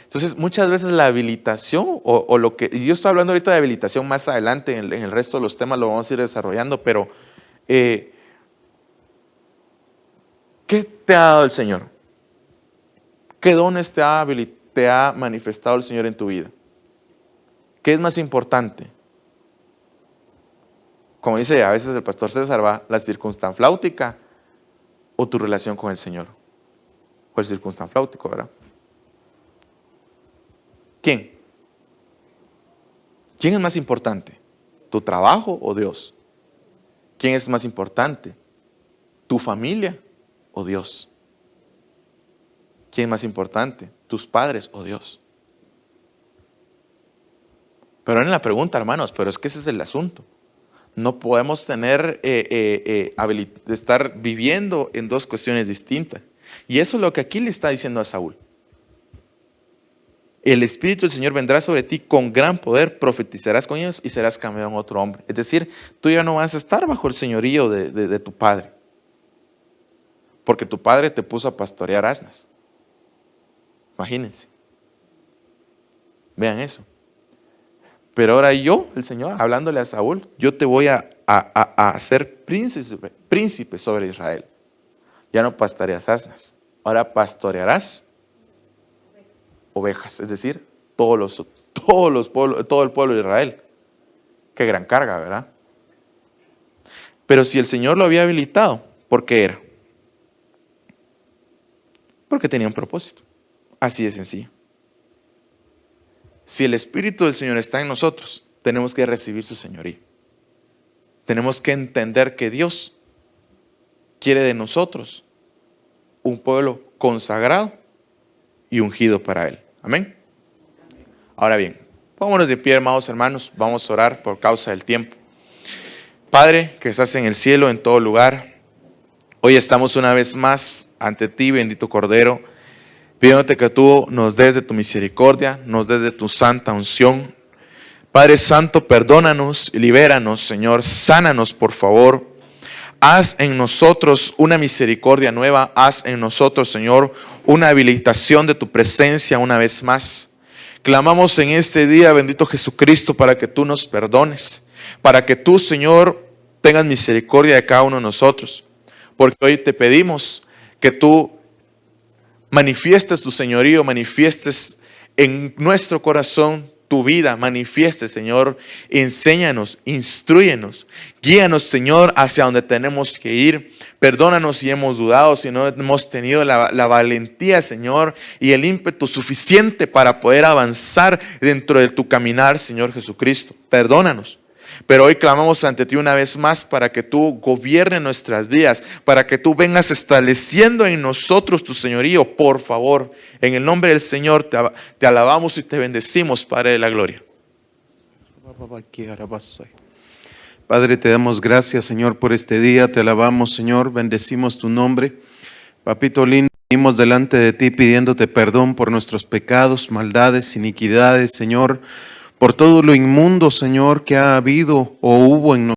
Entonces, muchas veces la habilitación, o lo que, y yo estoy hablando ahorita de habilitación más adelante, en el resto de los temas lo vamos a ir desarrollando, pero ¿qué te ha dado el Señor? ¿Qué dones te ha manifestado el Señor en tu vida? ¿Qué es más importante? Como dice a veces el pastor César, va, la circunstanfláutica o tu relación con el Señor. O el circunstanfláutico, ¿verdad? ¿Quién? ¿Quién es más importante? ¿Tu trabajo o Dios? ¿Quién es más importante? ¿Tu familia o Dios? ¿Quién es más importante? ¿Tus padres o Dios? Pero en la pregunta, hermanos, pero es que ese es el asunto. No podemos estar viviendo en dos cuestiones distintas. Y eso es lo que aquí le está diciendo a Saúl. El Espíritu del Señor vendrá sobre ti con gran poder, profetizarás con ellos y serás cambiado en otro hombre. Es decir, tú ya no vas a estar bajo el señorío de tu padre. Porque tu padre te puso a pastorear asnas. Imagínense. Vean eso. Pero ahora yo, el Señor, hablándole a Saúl, yo te voy a hacer príncipe sobre Israel. Ya no pastoreas asnas, ahora pastorearás ovejas, es decir, todo el pueblo de Israel. Qué gran carga, ¿verdad? Pero si el Señor lo había habilitado, ¿por qué era? Porque tenía un propósito. Así de sencillo. Si el Espíritu del Señor está en nosotros, tenemos que recibir su señoría. Tenemos que entender que Dios quiere de nosotros un pueblo consagrado y ungido para Él. Amén. Ahora bien, pongámonos de pie, amados hermanos, vamos a orar por causa del tiempo. Padre, que estás en el cielo, en todo lugar, hoy estamos una vez más ante ti, bendito Cordero, pidiéndote que tú nos des de tu misericordia, nos des de tu santa unción. Padre Santo, perdónanos y libéranos, Señor, sánanos, por favor. Haz en nosotros una misericordia nueva, haz en nosotros, Señor, una habilitación de tu presencia una vez más. Clamamos en este día, bendito Jesucristo, para que tú nos perdones, para que tú, Señor, tengas misericordia de cada uno de nosotros, porque hoy te pedimos que tú manifiestes tu señorío, manifiestes en nuestro corazón tu vida, manifiestes, Señor, enséñanos, instrúyenos, guíanos, Señor, hacia donde tenemos que ir. Perdónanos si hemos dudado, si no hemos tenido la valentía, Señor, y el ímpetu suficiente para poder avanzar dentro de tu caminar, Señor Jesucristo. Perdónanos. Pero hoy clamamos ante ti una vez más para que tú gobiernes nuestras vidas, para que tú vengas estableciendo en nosotros tu señorío, por favor. En el nombre del Señor te alabamos y te bendecimos, Padre de la gloria. Padre, te damos gracias, Señor, por este día, te alabamos, Señor, bendecimos tu nombre. Papito lindo, venimos delante de ti pidiéndote perdón por nuestros pecados, maldades, iniquidades, Señor, por todo lo inmundo, Señor, que ha habido o hubo en nosotros.